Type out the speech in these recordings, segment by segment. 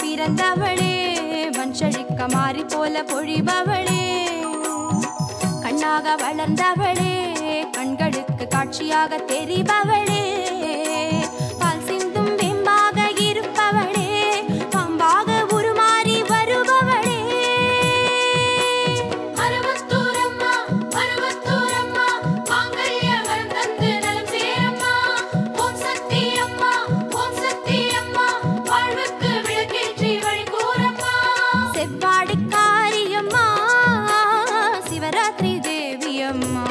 பிறந்தவளே மஞ்சழிக்க மாறி போல பொழிபவளே கண்ணாக வளர்ந்தவளே கண்களுக்கு காட்சியாக தெரிபவளே பால் சிந்தும் வெம்பாக இருப்பவளே பாம்பாக உருமாறி வருபவளே மருவத்தூரம்மா மருவத்தூரம்மா மாங்கல்ய வரம் தந்து நலம் சேரம்மா ஓம் சக்தி அம்மா வாழ்வுக்கு விளக்கேற்றி வழி கூறம்மா செவ்வாடி காரியம்மா சிவராத்திரி தேவியம்மா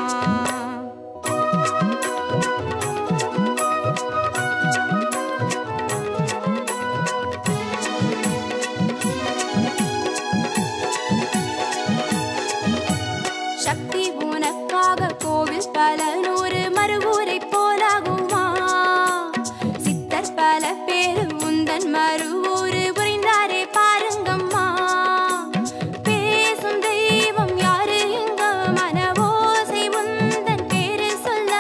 சக்தி உனக்காக கோவில் பல நூறு மறுவூரை போலாகுமா சித்தர் பல பேரு உந்தன் மறுவூரு புரிந்தாரே பாருங்கம்மா பேசும் தெய்வம் யாரு இங்க மனவோசை உந்தன் பேரு சொல்ல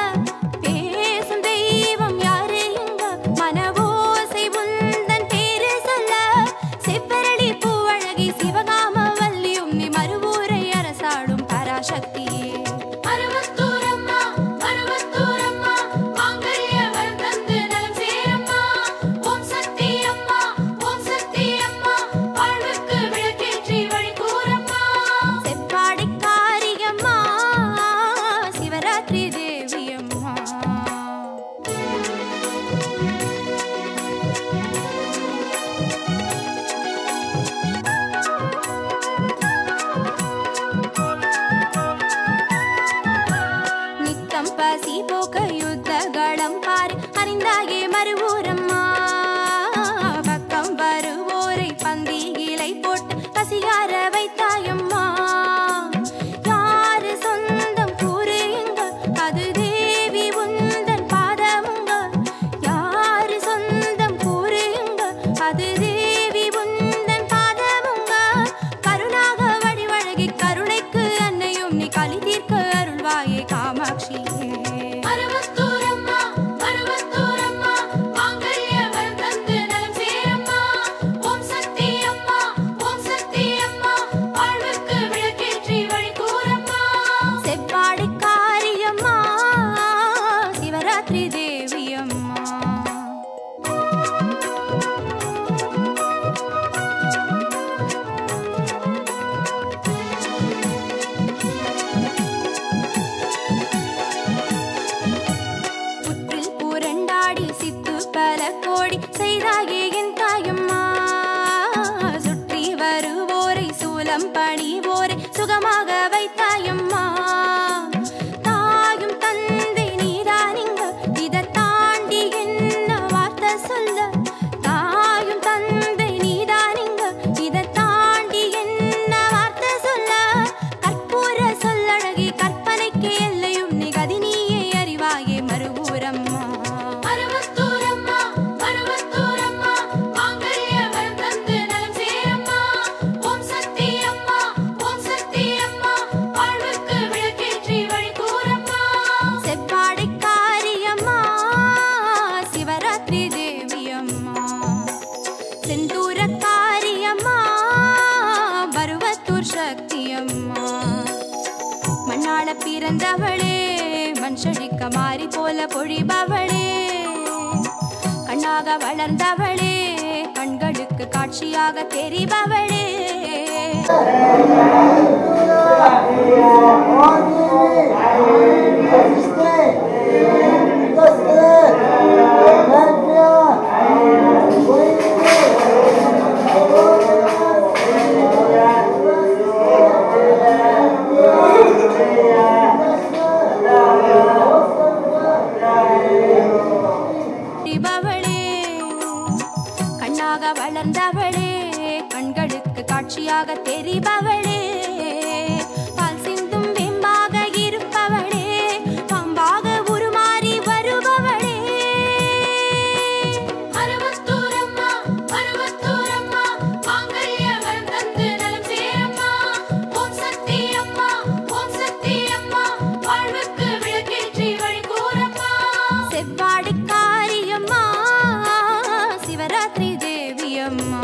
பேசும் தெய்வம் யாரு இங்க மனவோசை உந்தன் பேரு சொல்ல செவ்வரளி பூவழகி சிவகாம வல்லியும் நீ மறுவூரை அரசாடும் பராசக்தியே மருவத்தூரம்மா மருவத்தூரம்மா மாங்கல்ய வரம் தந்து நலம் சேரம்மா ஓம் சக்தி அம்மா வாழ்வுக்கு விளக்கேற்றி வழி கூறம்மா செவ்வாடி காரியம்மா சிவராத்திரி தேவியம்மா நித்தம் பசி போக்க யுத்தகளம் பாரு அறிந்தாயே மறுவூரம்மா பக்கம் வருவோரை பந்தியிலை போட்டு பசியார வைத்தாயம்மா யாரு சொந்தம் கூறு இங்க அது தேவி உந்தன் பாதமுங்க யாரு சொந்தம் கூறு இங்க அது தேவி உந்தன் பாதமுங்க கருணாக வடிவழகி கருணைக்கு அன்னையும் நீ களி தீர்க்க அருள்வாயே காமாட்சியே மருவத்தூரம்மா மருவத்தூரம்மா மாங்கல்ய வரம் தந்து நலம் சேரம்மா ஓம் சக்தி அம்மா வாழ்வுக்கு விளக்கேற்றி வழி கூறம்மா செவ்வாடி காரியம்மா சிவராத்திரி தேவியம்மா புற்றில் புரண்டாடி சித்து பல கோடி செய்தாயே என் தாயம்மா சுற்றி வருவோரை சூலம் பணிவோரை சுகமாக வைத்தாயம்மா தாயும் தந்தை நீதானிங்க இதை தாண்டி என்ன வார்த்தை சொல்ல தாயும் தந்தை நீதானிங்க இதை தாண்டி என்ன வார்த்தை சொல்ல கற்பூர சொல்லழகி கற்பனைக்கு எல்லையும் நிகதி நீயே அறிவாயே மறுவூரம்மா மருவத்தூரம்மா மருவத்தூரம்மா மாங்கல்ய வரம் தந்து நலம் சேரம்மா ஓம் சக்தி அம்மா வாழ்வுக்கு விளக்கேற்றி வழி கூறம்மா செவ்வாடி காரியம்மா சிவராத்திரி தேவியம்மா செந்தூர காரியம்மா பருவத்தூர் சக்தியம்மா மண்ணாள பிறந்தவளே மஞ்சழிக்க மாறி போல பொழிபவளே கண்ணாக வளர்ந்தவளே கண்களுக்கு காட்சியாக தெரிபவளே தெரிபவளே கண்ணாக வளர்ந்தவளே கண்களுக்கு காட்சியாக தெரிபவளே பால் சிந்தும் வெம்பாக இருப்பவளே பாம்பாக உருமாறி வருபவளே மருவத்தூரம்மா மருவத்தூரம்மா மாங்கல்ய வரம் தந்து நலம் சேரம்மா ஓம் சக்தி அம்மா வாழ்வுக்கு விளக்கேற்றி வழி கூறம்மா செவ்வாடி காரியம்மா சிவராத்திரி தேவியம்மா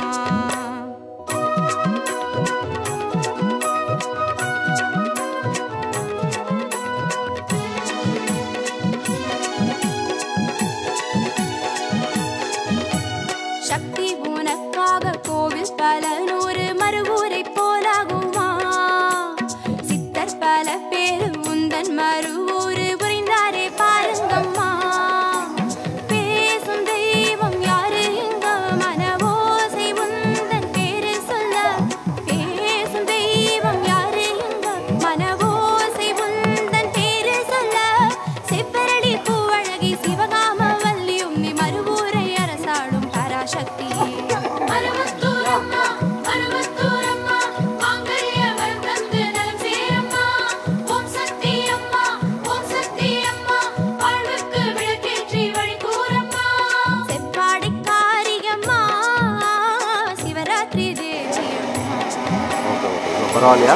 பரவாயில்லையா?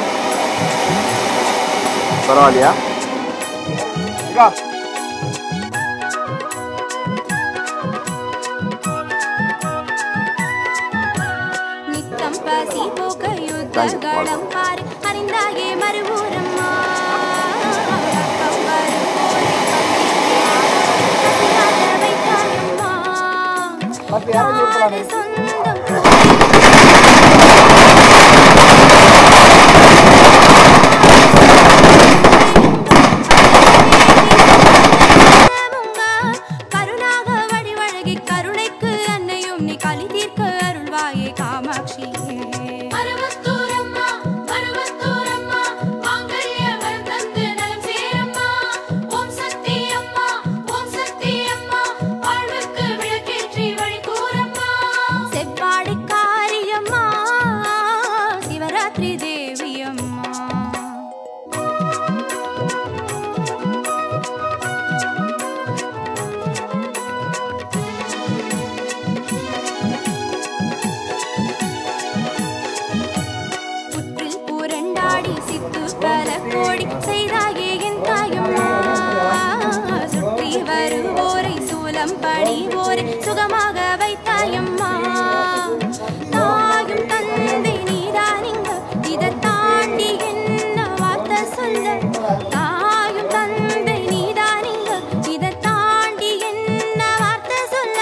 பரவாயில்லையா? நித்தம் பசி போக்க யுத்தகளம் பாரு அறிந்தாயே மறுபூரம்மா சுகமாக வைத்தாயம்மா தாயும் தந்தை நீதானிங்க இதை தாண்டி என்ன வார்த்தை சொல்ல தாயும் தந்தை நீதானிங்க இதை தாண்டி என்ன வார்த்தை சொல்ல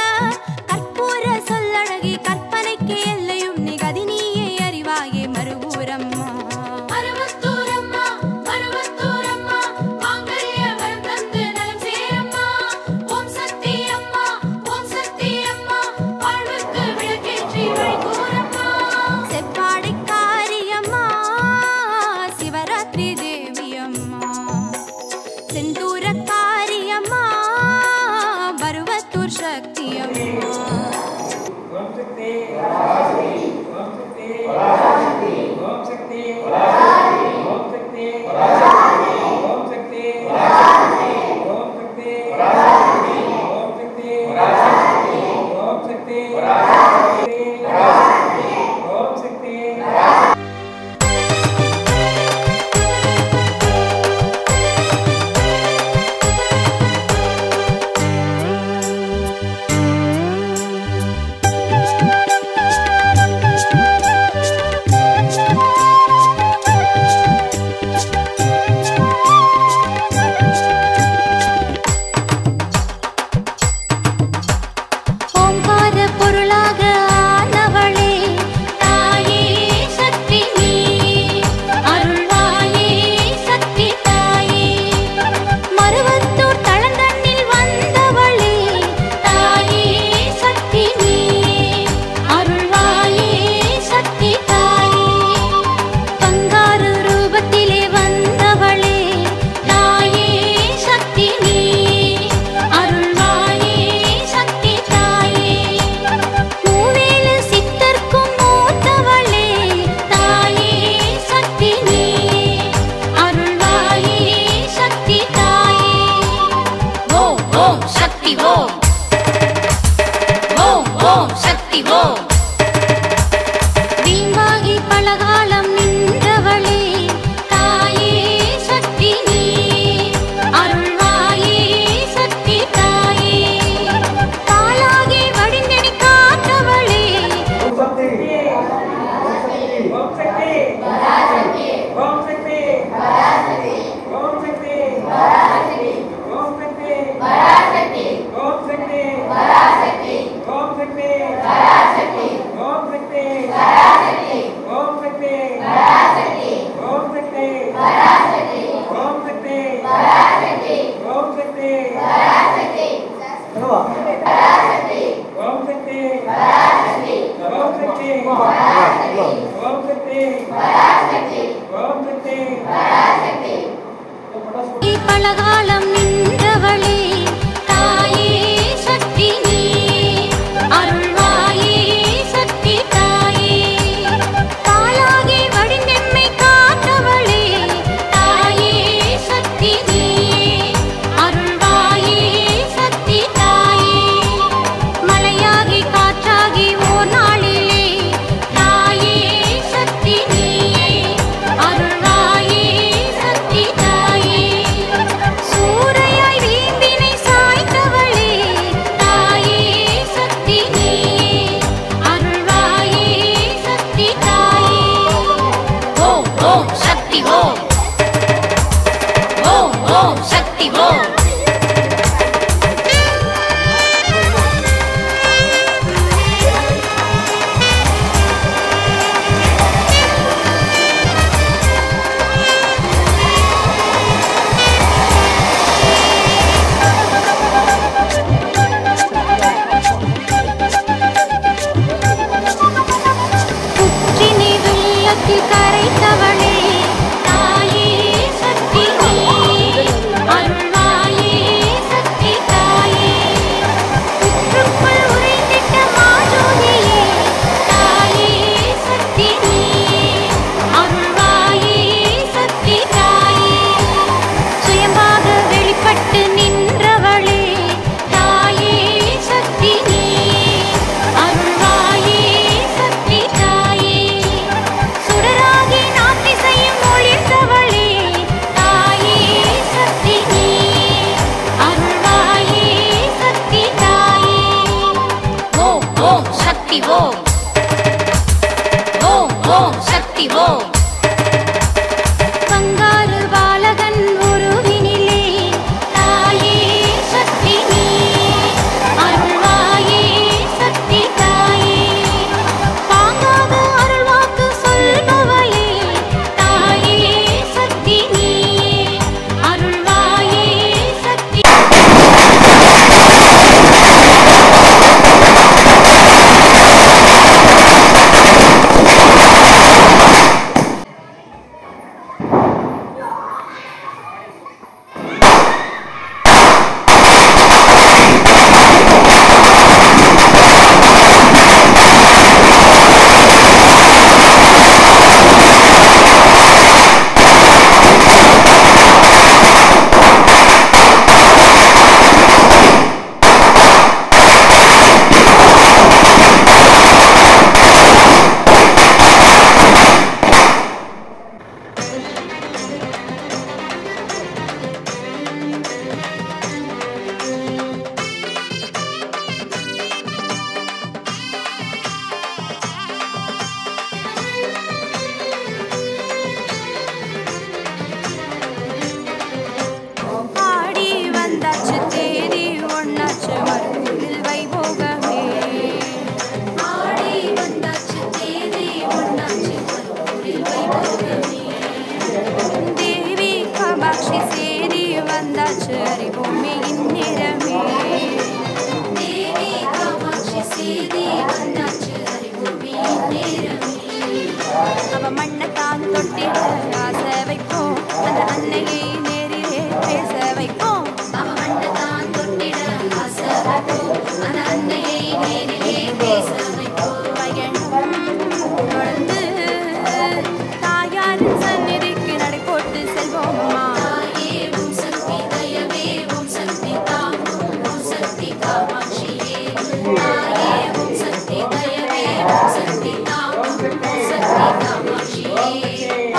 கற்பூர சொல்லழகி கற்பனைக்கு எல்லையும் நிகதி நீயே அறிவாயே மறுபூரம்மா பலகாலம் நின்றவளே தாயே சக்தி நீ அருள்வாயே சக்தி தாயே தாளாகி வடிந்தெம்மை காத்தவளே தாயே சக்தி நீ அருள்வாயே சக்தி தாயே மலையாகி காற்றாகி ஓர் நாளிலே தாயே சக்தி நீ ஓம் சக்தி ஓம். கரைத்தவளே தாயே சக்தி நீ அருள்வாயே சக்தி தாயே புற்றுக்குள் உறைந்திட்ட மாஜோதியே தாயே சக்தி நீ அருள்வாயே சக்தி தாயே சுயமாக வெளிப்பட்டு நின்றவளே தாயே சக்தி நீ அருள்வாயே சக்தி தாயே சுடராகி நாட்டிசையும் ஒளிர்ந்தவளே தாயே சக்தி நீ அருள்வாயே சக்தி தாயே. ஓம் ஓம் சக்தி ஓம். ஓம் ஓம் சக்தி ஓம். பங்காரு பாலகன் உருவினிலே தாயே சக்தி நீ அருள்வாயே சக்தி தாயே பாங்காக அருள்வாக்கு சொல்பவளே தாயே சக்தி நீ அருள்வாயே சக்தி. ஆடி வந்தாச்சு தேதி ஒண்ணாச்சு மறுபடியில் வைபோகமே ஆடி வந்தாச்சு தேதி ஒண்ணாச்சு மறுபடியில் வைபோகமே தேவி காமாட்சி சேரி வந்தாச்சு அறிவோமே இந்நேரமே தேவி காமாட்சி சேரி வந்தாச்சு அறிவோமே இந்நேரமே அவ மண்ணத்தான் தொட்டிட ஆசை வைப்போம் அந்த அன்னையை நேரிலே பேச வைப்போம் அவ மண்ணத்தான் தொட்டிட ஆசை வைப்போம் அந்த அன்னையை நேரிலே பேச வைப்போம் பயணம் தொடர்ந்து தாயாரின் சந்நிதிக்கு நடை போட்டு செல்வோம் அம்மா தாயே ஓம் சக்தி தயவே ஓம் சக்தி தாங்கும் ஓம் சக்தி காமாட்சியே தாயே ஓம் சக்தி தயவே ஓம் சக்தி தாங்கும் ஓம் சக்தி காமாட்சியே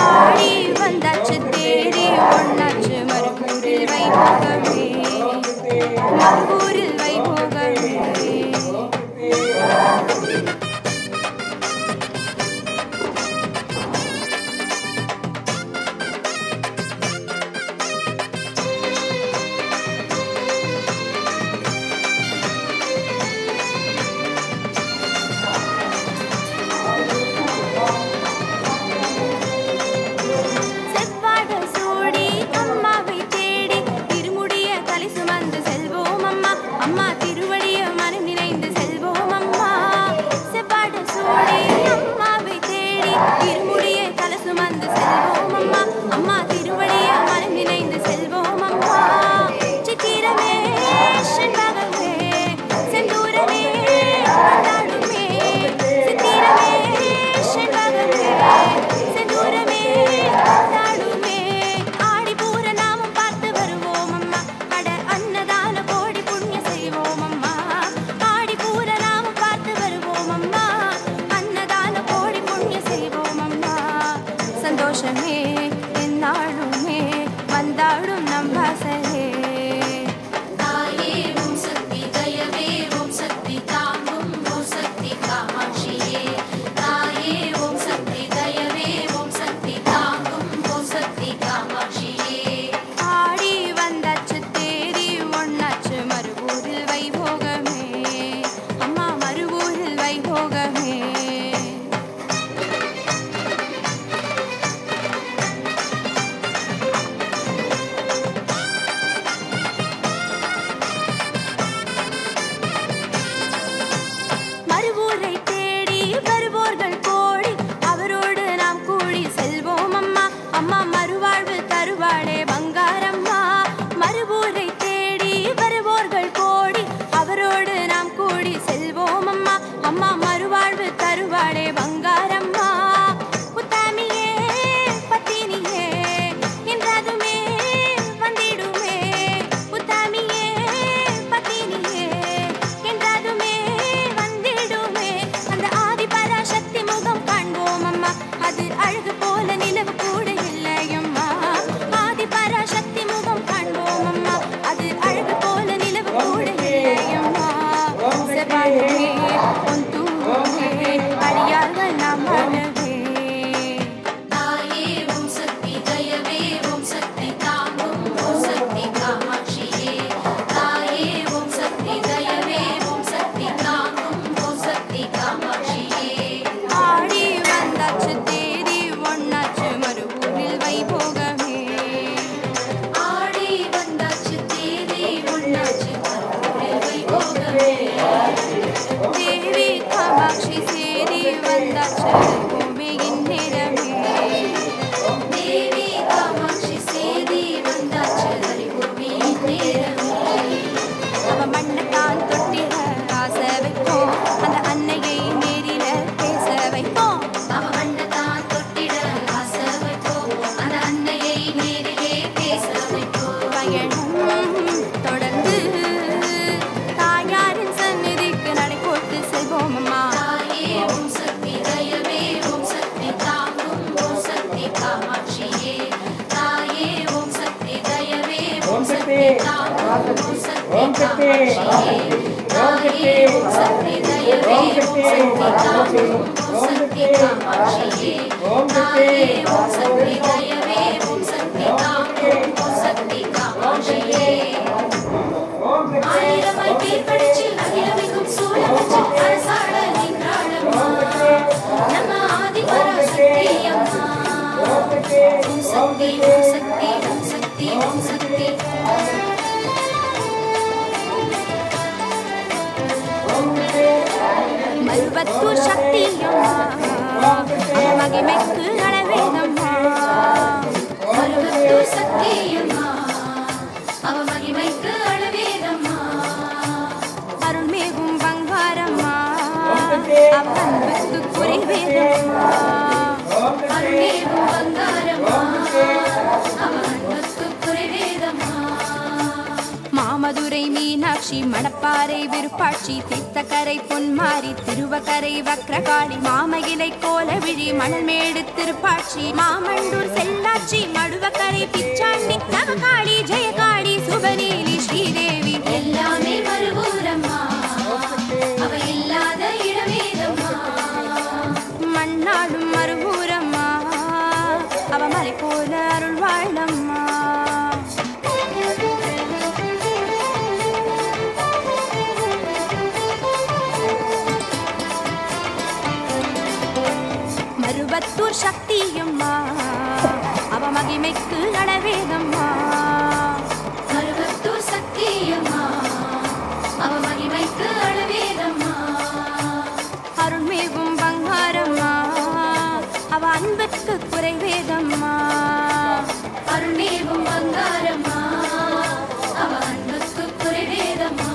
ஆடி வந்தாச்சு தேடி ஒண்ணாச்சு மறுபூரில் வைபோகமே மறுபூரில் வைபோகமே. செவ்வாட சூடி அம்மாவை தேடி இருமுடி சக்தி தாயே ஓம் சக்தி தாயே ஓம் சக்தி தயவே ஓம் சக்தி தாயே ஓம் சக்தி காமாட்சியே தாயே ஓம் சக்தி தயவே ஓம் சக்தி தாயே ஓம் சக்தி காமாட்சியே ஆயிரமாய் பேர் படிச்சு அகிலமிக்கும் சூழவச்சு அரசாட நின்றாளம்மா நம்ம ஆதிபராசக்தி அம்மா ஓம் சக்தி ஓம் சக்தி ஓம் சக்தி ஓம் சக்தி மருவத்தூர் சக்தி அம்மா மகிமைக்கு அளவேதம்மா மருவத்தூர் சக்தி அம்மா அவ மகிமைக்கு அளவேதம்மா அருள்மேகும் பங்காரம்மா அவ அன்புக்கு குறைவேதம்மா அருள்மேகும் பங்காரம்மா அவ அன்புக்கு குறைவேதம்மா மாமதுரை மீனாட்சி மணப்பாறை விருப்பாட்சி தீர்த்தக்கரை பொன்மாரி திருவக்கரை வக்ரகாளி மாமகிலை கோலவிழி மணல்மேடு திருப்பாட்சி மாமண்டூர் செல்லாட்சி மடுவக்கரை பிச்சாண்டி நவகாளி ஜெயகாளி சுபநீலி ஸ்ரீதேவி எல்லாமே மருவூரம்மா அவ இல்லாத இடமேதம்மா மண்ணாடும் மருவூரம்மா அவ மலை போல அருள் வாழம்மா மருவத்தூர் சக்தி அம்மா அவ மகிமைக்கு அளவேதம்மா மருவத்தூர் சக்தி அம்மா அவ மகிமைக்கு அளவேதம்மா அருள்மேகும் பங்காரம்மா அவ அன்புக்கு குறைவேதம்மா அருள்மேகும் பங்காரம்மா அவ அன்புக்கு குறைவேதம்மா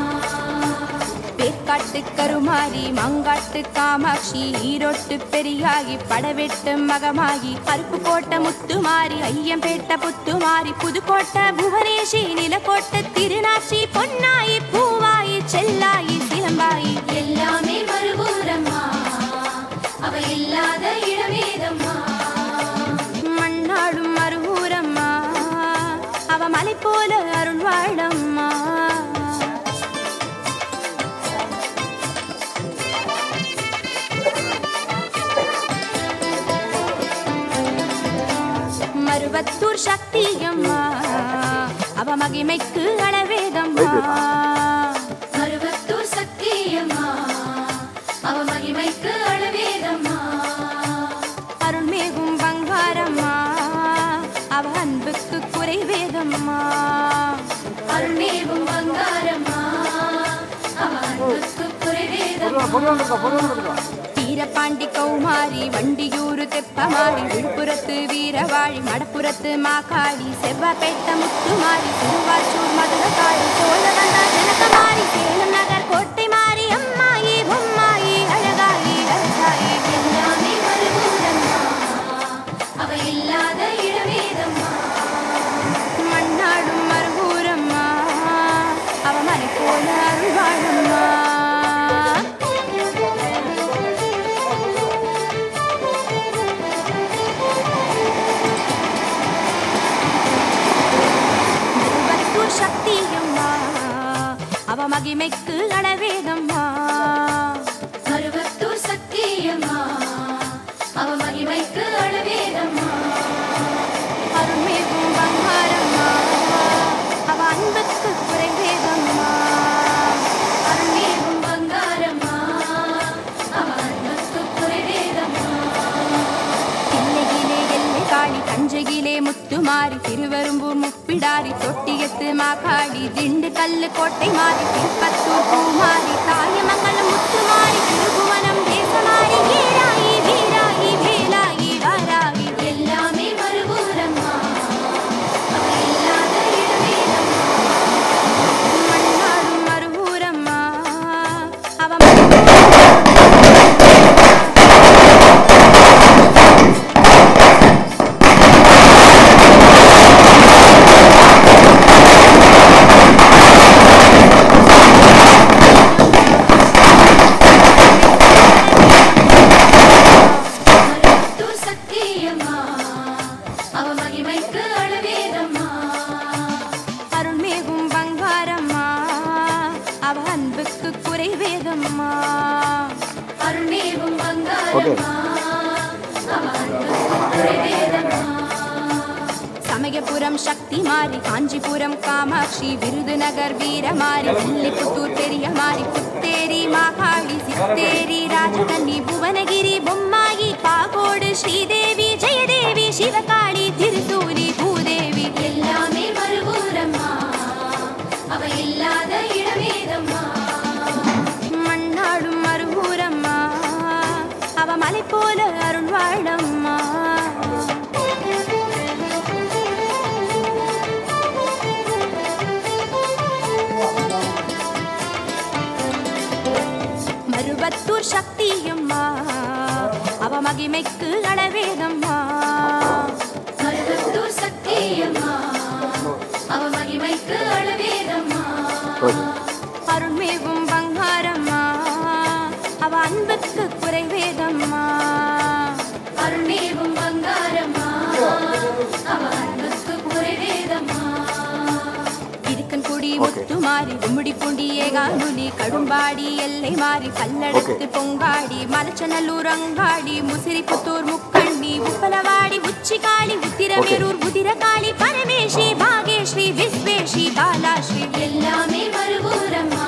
பேக்காட்டு கருமாரி மங்காட்டு காமாட்சி ஈரோட்டு பெரியாகி படவெட்டு மகமாகி அருப்பு கோட்ட முத்துமாரி ஐயம்பேட்ட புத்துமாரி புதுக்கோட்டை புவனேஷி நிலக்கோட்டை திருநாச்சி பொன்னாயி பூவாயி செல்லாயி சிலம்பாயி எல்லாமே மருவூரம்மா அவ இல்லாத இடமேதம்மா மண்ணாடும் மருவூரம்மா அவ மலை போல அருள் வாழம்மா மருவத்தூர் சக்தி அம்மா அவ மகிமைக்கு அளவேதம்மா மருவத்தூர் சக்தி அம்மா அவ மகிமைக்கு அளவேதம்மா அருள்மேகும் பங்காரம்மா அவ அன்புக்கு குறைவேதம்மா அருள்மேகும் பங்காரம்மா அவ அன்புக்கு குறைவேதம்மா வீரபாண்டி கௌமாரி வண்டியூரு தெப்பமாடி விழுப்புரத்து வீரவாழி மடப்புரத்து மாகாளி செவ்வாய்பேட்டை முத்துமாரி திருவாச்சூர் மதுரகாளி சோழவந்தா ஜனகமாரி சேலம் நகர் கோட்டை மாறி அம்மாயி பொம்மாயி அழகாயி அரசாயி எல்லாமே மருவூரம்மா அவ இல்லாத இடமேதம்மா மண்ணாடும் மருவூரம்மா அவ மலை போல அருள் வாழம்மா சக்தி அம்மா அவ மகிமைக்கு அளவேதம்மா மருவத்தூர் சக்தி அம்மா அவ மகிமைக்கு அளவேதம்மா அருள்மேகும் பங்காரம்மா அவ அன்புக்கு குறைவேதம்மா அருள்மேகும் பங்காரம்மா அவ அன்புக்கு குறைவேதம்மா தில்லையிலே எல்லை காளி தஞ்சையிலே முத்துமாரி திருவெரும்பூர் முப்பிடாரி தொட்டியத்து மாகாளி திண்டுக்கல்லு கோட்டை மாறி திருப்பத்தூர் பூமாரி தாயமங்கலம் முத்துமாரி திருபுவனம் தேசமாரி ஏராயி வீராயி வேலாயி வாராயி எல்லாமே மருவூரம்மா அவ இல்லாத இடமேதம்மா மண்ணாடும் மருவூரம்மா அவ பங்காரம்மா அருள்மேவும் பங்காரம்மா வேதம்மா சமயபுரம் சக்தி மாறி காஞ்சிபுரம் காமாட்சி விருதுநகர் வீரமாரி வில்லிபுத்தூர் பெரியமாரி புத்தேரி மாகாளி சித்தேரி ராஜகன்னி புவனகிரி பொம்மாயி பாகோடு ஸ்ரீதேவி ஜெயதேவி சிவகாளி திருசூலி பூதேவி எல்லாமே மறுபூரம்மா அவ இல்லாத இடமேதம்மா மண்ணாடும் மறுபூரம்மா அவ மலை போல அருள் வாழம்மா மருவத்தூர் சக்தியம்மா அவ மகிமைக்கு அளவேதம்மா மருவத்தூர் சக்தியம்மா அவ மகிமைக்கு அளவேதம்மா அருள்மேவும் பங்காரம்மா அவ அன்புக்கு குறைவேதம்மா அருள்மேவும் பங்காரம்மா அவ அன்புக்கு குறைவேதம்மா இருக்கன்குடி முத்துமாரி கும்முடி பூண்டி ஏகானுலி கடும்பாடி எல்லை மாறி பல்லடத்து பொங்காடி மலச்சநல்லூர் அங்காடி முசிறிபுத்தூர் முக்கண்ணி உப்பலவாடி உச்சிகாளி உத்திரமேரூர் உதிரகாளி பரமேஸ்வரி பாகேஸ்வரி விஸ்வேஸ்வரி பாலாஸ்ரீ எல்லாமே மறுபூரம்மா